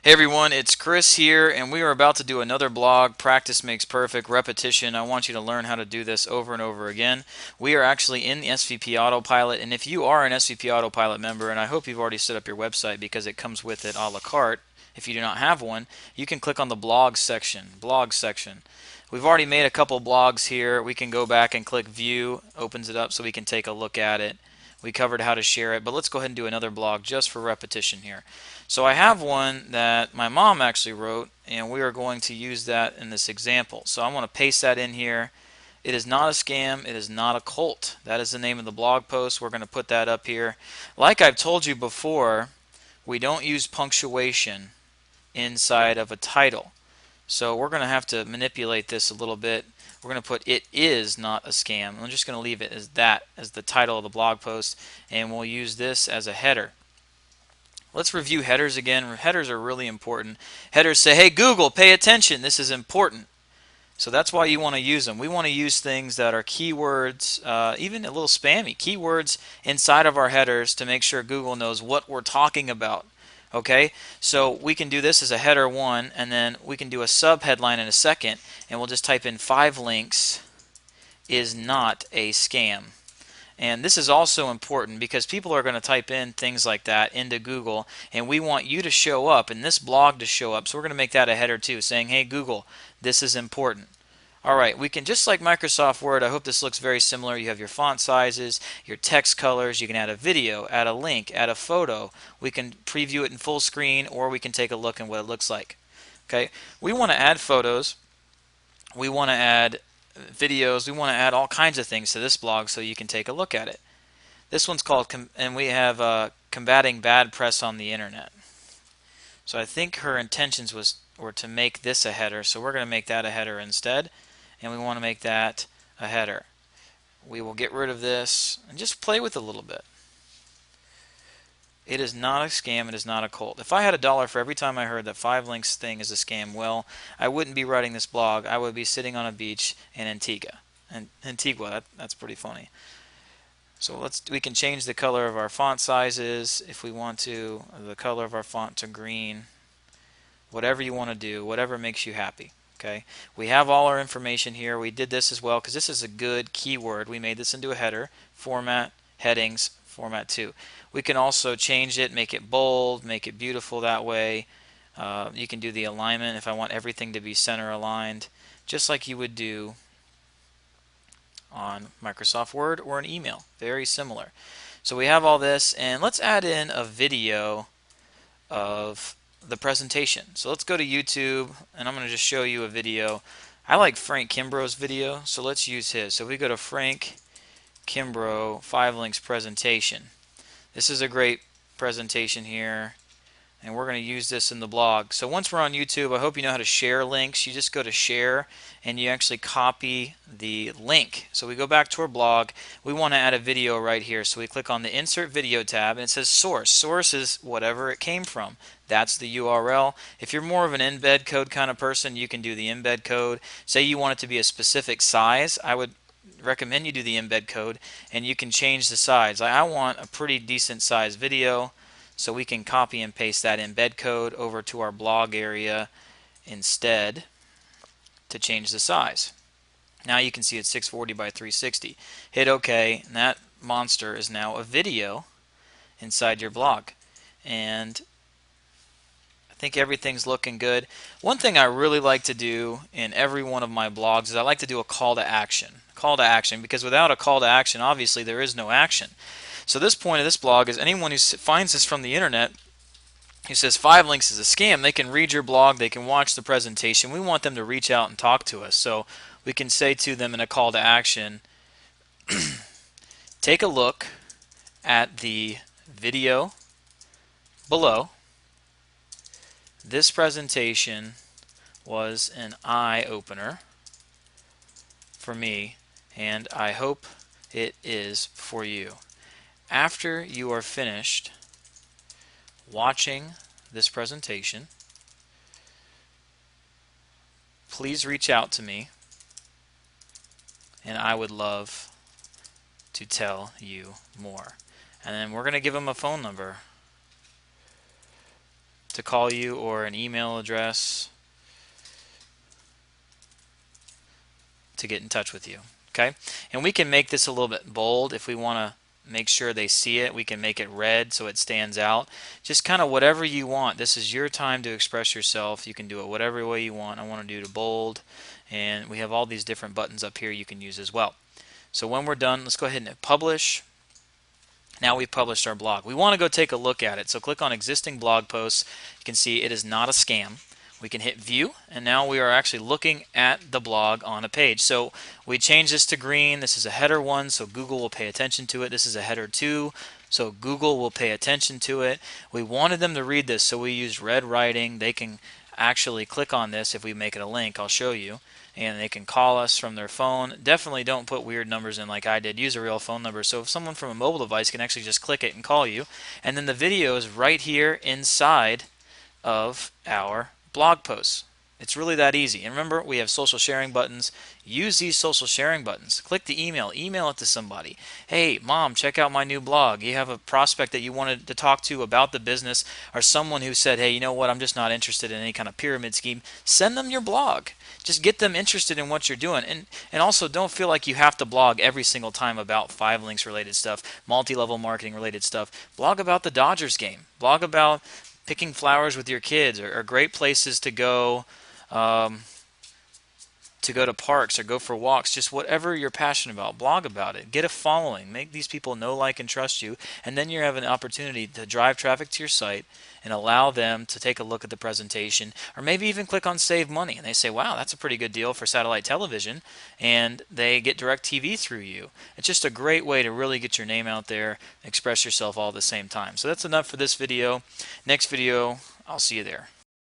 Hey everyone, it's Chris here, and we are about to do another blog. Practice makes perfect, repetition. I want you to learn how to do this over and over again. We are actually in the SVP Autopilot, and if you are an SVP Autopilot member, and I hope you've already set up your website because it comes with it a la carte, if you do not have one, you can click on the blog section. Blog section. We've already made a couple blogs here. We can go back and click view, opens it up so we can take a look at it. We covered how to share it, but let's go ahead and do another blog just for repetition here. So I have one that my mom actually wrote, and we are going to use that in this example. So I want to paste that in here. It is not a scam. It is not a cult. That is the name of the blog post. We're going to put that up here. Like I've told you before, we don't use punctuation inside of a title. So we're going to have to manipulate this a little bit. We're going to put "it is not a scam." I'm just going to leave it as that, as the title of the blog post, and we'll use this as a header. Let's review headers again. Headers are really important. Headers say, hey Google, pay attention, this is important. So that's why you want to use them. We want to use things that are keywords, even a little spammy, keywords inside of our headers to make sure Google knows what we're talking about. Okay, so we can do this as a header 1, and then we can do a sub-headline in a second, and we'll just type in 5 links is not a scam. And this is also important because people are going to type in things like that into Google, and we want you to show up and this blog to show up. So we're going to make that a header too, saying, hey Google, this is important. Alright, we can, just like Microsoft Word, I hope this looks very similar. You have your font sizes, your text colors, you can add a video, add a link, add a photo. We can preview it in full screen, or we can take a look at what it looks like. Okay, we want to add photos, we want to add videos, we want to add all kinds of things to this blog so you can take a look at it. This one's called, and we have combating bad press on the internet. So I think her intentions were to make this a header, so we're going to make that a header instead, and we want to make that a header. We will get rid of this and just play with it a little bit. It is not a scam. It is not a cult. If I had $1 for every time I heard that 5 links thing is a scam, well, I wouldn't be writing this blog. I would be sitting on a beach in Antigua. That's pretty funny. So we can change the color of our font sizes if we want to, the color of our font to green. Whatever you want to do, whatever makes you happy. Okay. We have all our information here. We did this as well because this is a good keyword. We made this into a header, format, headings, format 2. We can also change it, make it bold, make it beautiful that way. You can do the alignment if I want everything to be center aligned, just like you would do on Microsoft Word or an email. Very similar. So we have all this, and let's add in a video of the presentation. So let's go to YouTube, and I'm going to just show you a video. I like Frank Kimbrough's video, so let's use his. So we go to Frank Kimbrough 5 links presentation. This is a great presentation here, and we're going to use this in the blog. So once we're on YouTube, I hope you know how to share links. You just go to share and you actually copy the link. So we go back to our blog. We want to add a video right here. So we click on the insert video tab, and it says source. Source is whatever it came from. That's the URL. If you're more of an embed code kind of person, you can do the embed code. Say you want it to be a specific size, I would recommend you do the embed code, and you can change the size. I want a pretty decent size video, so we can copy and paste that embed code over to our blog area instead to change the size. Now you can see it's 640 by 360. Hit OK, and that monster is now a video inside your blog. And I think everything's looking good. One thing I really like to do in every one of my blogs is I like to do a call to action. Call to action, because without a call to action, obviously there is no action. So this point of this blog is anyone who finds this from the internet who says 5 links is a scam, they can read your blog, they can watch the presentation. We want them to reach out and talk to us. So we can say to them in a call to action, take a look at the video below. This presentation was an eye-opener for me, and I hope it is for you. After you are finished watching this presentation, please reach out to me, and I would love to tell you more. And then we're going to give them a phone number. to call you or an email address to get in touch with you. Okay, and we can make this a little bit bold if we want to make sure they see it. We can make it red so it stands out. Just kind of whatever you want. This is your time to express yourself. You can do it whatever way you want. I want to do the bold, and we have all these different buttons up here you can use as well. So when we're done, let's go ahead and hit publish. Now we've published our blog. We want to go take a look at it. So click on existing blog posts. You can see it is not a scam. We can hit view, and now we are actually looking at the blog on a page. So we change this to green. This is a header 1, so Google will pay attention to it. This is a header 2, so Google will pay attention to it. We wanted them to read this, so we used red writing. They can actually click on this if we make it a link. I'll show you. And they can call us from their phone. Definitely don't put weird numbers in like I did. Use a real phone number. So if someone from a mobile device can actually just click it and call you. And then the video is right here inside of our blog posts. It's really that easy. And remember, we have social sharing buttons. Use these social sharing buttons. Click the email. Email it to somebody. Hey, mom, check out my new blog. You have a prospect that you wanted to talk to about the business, or someone who said, hey, you know what, I'm just not interested in any kind of pyramid scheme. Send them your blog. Just get them interested in what you're doing. And also don't feel like you have to blog every single time about 5 links related stuff, multi-level marketing related stuff. Blog about the Dodgers game. Blog about picking flowers with your kids, or great places to go to parks or go for walks. Just whatever you're passionate about, blog about it. Get a following. Make these people know, like, and trust you, and then you have an opportunity to drive traffic to your site and allow them to take a look at the presentation, or maybe even click on save money, and they say, wow, that's a pretty good deal for satellite television, and they get direct TV through you. It's just a great way to really get your name out there, express yourself all at the same time. So that's enough for this video. Next video, I'll see you there.